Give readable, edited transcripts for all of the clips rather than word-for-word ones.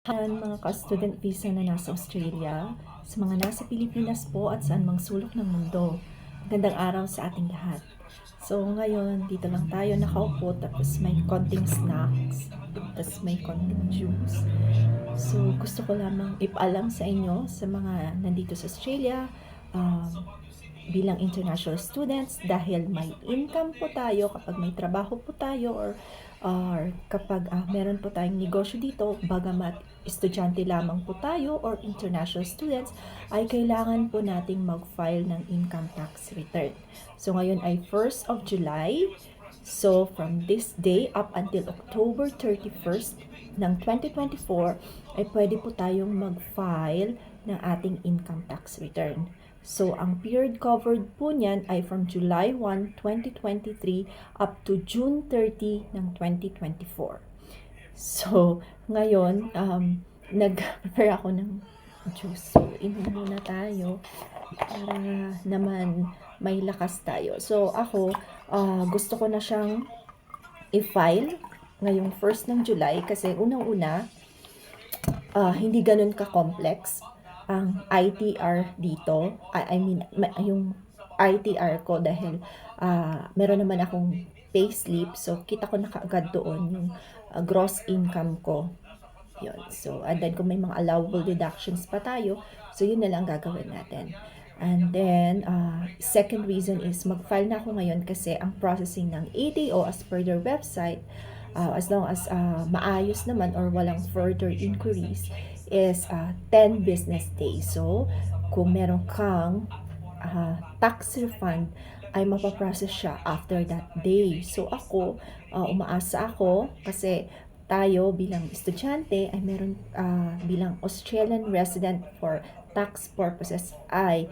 Mga ka-student visa na nasa Australia, sa mga nasa Pilipinas po at saan mang sulok ng mundo. Magandang araw sa ating lahat. So ngayon, dito lang tayo nakaupo tapos may konting snacks, tapos may konting juice. So gusto ko lamang ipaalam sa inyo, sa mga nandito sa Australia, bilang international students, dahil may income po tayo kapag may trabaho po tayo, or kapag meron po tayong negosyo dito, bagamat estudyante lamang po tayo or international students, ay kailangan po nating mag-file ng income tax return. So ngayon ay 1st of July. So from this day up until October 31st ng 2024, ay pwede po tayong mag-file ng ating income tax return. So, ang period covered po niyan ay from July 1, 2023 up to June 30 ng 2024. So, ngayon, nag-prepare ako ng juice. So, inom muna tayo para naman may lakas tayo. So, ako, gusto ko na siyang i-file ngayong 1st ng July kasi unang-una, hindi ganun ka-complex ang ITR dito. I mean, yung ITR ko dahil meron naman akong payslip. So, kita ko na kaagad doon yung gross income ko. Yun. So, and then kung may mga allowable deductions pa tayo, so yun na lang gagawin natin. And then, second reason is mag-file na ako ngayon kasi ang processing ng ATO as per their website, as long as maayos naman or walang further inquiries, is 10 business days. So, kung meron kang tax refund, ay mapaprocess siya after that day. So, ako, umaasa ako kasi tayo bilang estudyante ay meron bilang Australian resident for tax purposes ay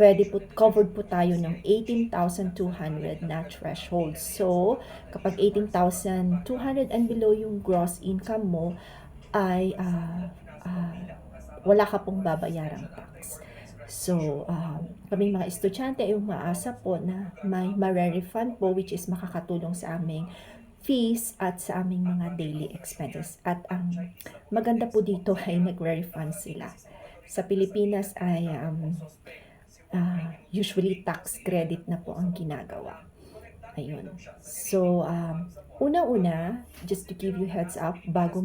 pwede po, covered po tayo ng 18,200 na threshold. So, kapag 18,200 and below yung gross income mo, ay wala ka pong babayarang tax. So, kaming mga estudyante ay umaasa po na may ma-refund po, which is makakatulong sa aming fees at sa aming mga daily expenses. At ang maganda po dito ay nag-refund sila. Sa Pilipinas ay usually tax credit na po ang ginagawa. Ayun. So, unang-una, just to give you heads up, bago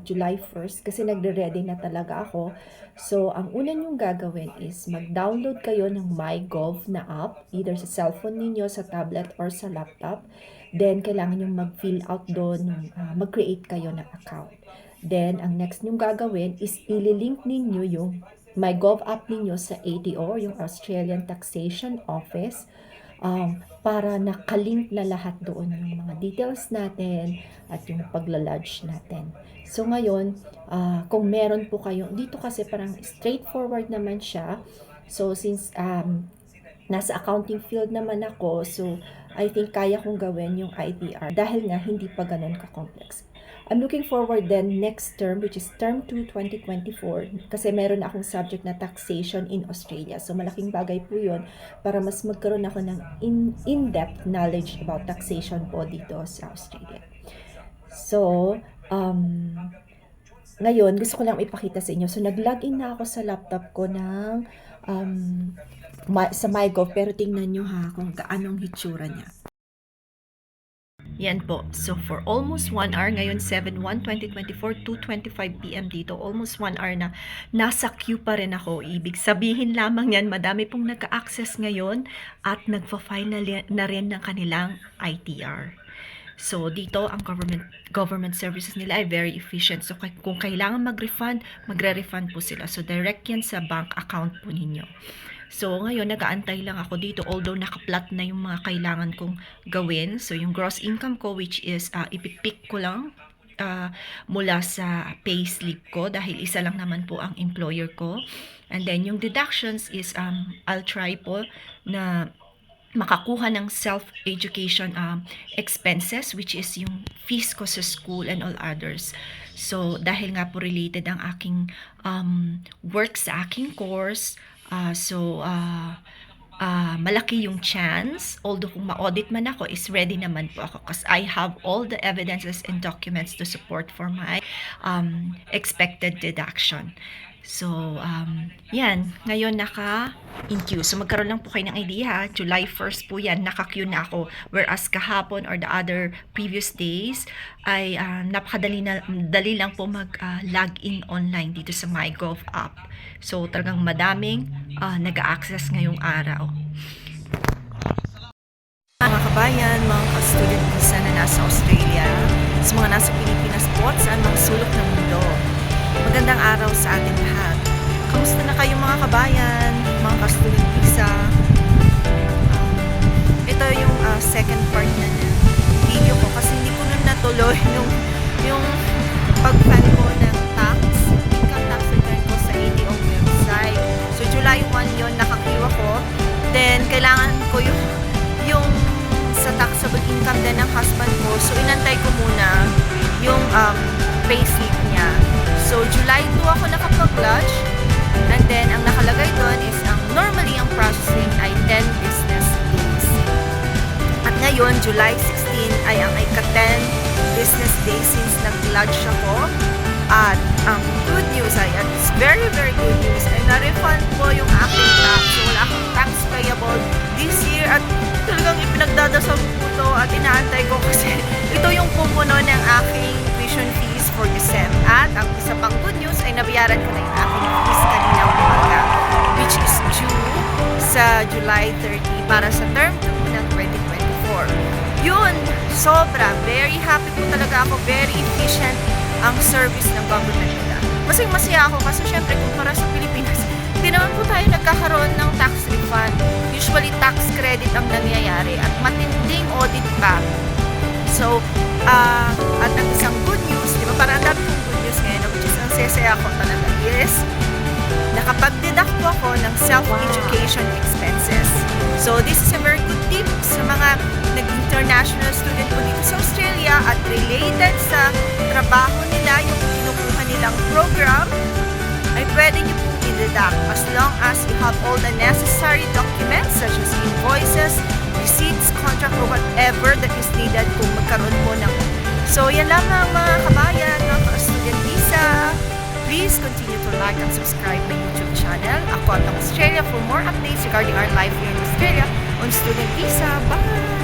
July 1st, kasi nagre-ready na talaga ako. So, ang una nyong gagawin is mag-download kayo ng MyGov na app, either sa cellphone ninyo, sa tablet, or sa laptop. Then, kailangan nyong mag-fill out doon, mag-create kayo ng account. Then, ang next nyong gagawin is ililink ninyo yung MyGov app ninyo sa ATO, yung Australian Taxation Office, para nakalink na lahat doon yung mga details natin at yung pagla-lodge natin. So ngayon, kung meron po kayo, dito kasi parang straightforward naman siya. So since nasa accounting field naman ako, so I think kaya kong gawin yung ITR dahil nga hindi pa ganun ka-complex. I'm looking forward then next term, which is term 2 2024, kasi meron akong subject na taxation in Australia. So malaking bagay po yun para mas magkaroon ako ng in-depth knowledge about taxation po dito sa Australia. So, ngayon, gusto ko lang ipakita sa inyo. So, nag-login na ako sa laptop ko ng sa MyGov, pero tingnan nyo ha kung gaanong hitsura niya. Yan po. So, for almost 1 hour, ngayon 7/1/2024, 2:25 PM dito, almost 1 hour na, nasa queue pa rin ako. Ibig sabihin lamang yan, madami pong nag-access ngayon at nagpa-file na rin ng kanilang ITR. So, dito, ang government services nila ay very efficient. So, kung kailangan mag-refund, magre-refund po sila. So, direct yan sa bank account po ninyo. So, ngayon, nag-aantay lang ako dito, although naka-plot na yung mga kailangan kong gawin. So, yung gross income ko, which is, ipipick ko lang mula sa payslip ko dahil isa lang naman po ang employer ko. And then, yung deductions is, I'll try po na makakuha ng self-education expenses, which is yung fees ko sa school and all others. So, dahil nga po related ang aking work sa aking course, malaki yung chance, although kung ma-audit man ako, is ready naman po ako because I have all the evidences and documents to support for my expected deduction. So, yan. Ngayon in queue. So, magkaroon lang po kayo ng idea. July 1st po yan. Naka-queue na ako. Whereas kahapon or the other previous days ay dali lang po mag-login online dito sa MyGov app. So, talagang madaming nag-access ngayong araw. Mga kabayan, mga ka-student visa na nasa Australia, sa mga nasa Pilipinas po at saan mga sulok ng mundo. Magandang araw sa ating lahat. Kamusta na kayo mga kabayan, mga ka-student visa? Ito yung second part na video ko kasi hindi ko nun natuloy yung pag-file ko ng income tax return ko sa ATO website. So July 1 yun, naka-queue ako. Then kailangan ko yung sa taxable income din ng husband ko. So inantay ko muna yung payslip niya. So, July 2 ako nakapag-lodge. And then, ang nakalagay doon is normally ang processing ay 10 business days. At ngayon, July 16 ay ang ika-10 business days since nag-lodge ako. At ang good news ay, at it's very, very good news, ay na-refund po yung aking tax. So, wala akong tax payable this year. At talagang ipinagdadasal ko to at inaantay ko kasi ito yung pumuno ng aking tuition fees for December. At ang isa pang good news ay nabayaran ko na yung aking fees kanina umaga, which is due sa July 30 para sa term 2 ng 2024. Yun, sobra. Very happy po talaga ako. Very efficient ang service ng government nila. Masaya ako kasi syempre kumpara sa Pilipinas, hindi naman po tayo nagkakaroon ng tax refund. Usually tax credit ang nangyayari at matinding audit pa. So, at ang isang good news, di ba, parang ang dami kong good news ngayon, which is ang sesaya ako talaga, is nakapag-deduct po ako ng self-education expenses. So, this is a very good tip sa mga nag-international student po dito sa Australia at related sa trabaho nila, yung kinukuha nilang program, ay pwede niyo pong i-deduct as long as you have all the necessary documents such as invoices, receipts, contract, or whatever that is needed kung magkaroon po ng. So, yan lamang mga kabayan, mga ka-student visa. Please continue to like and subscribe my YouTube channel, Ako at Australia, for more updates regarding our life here in Australia on student visa. Bye!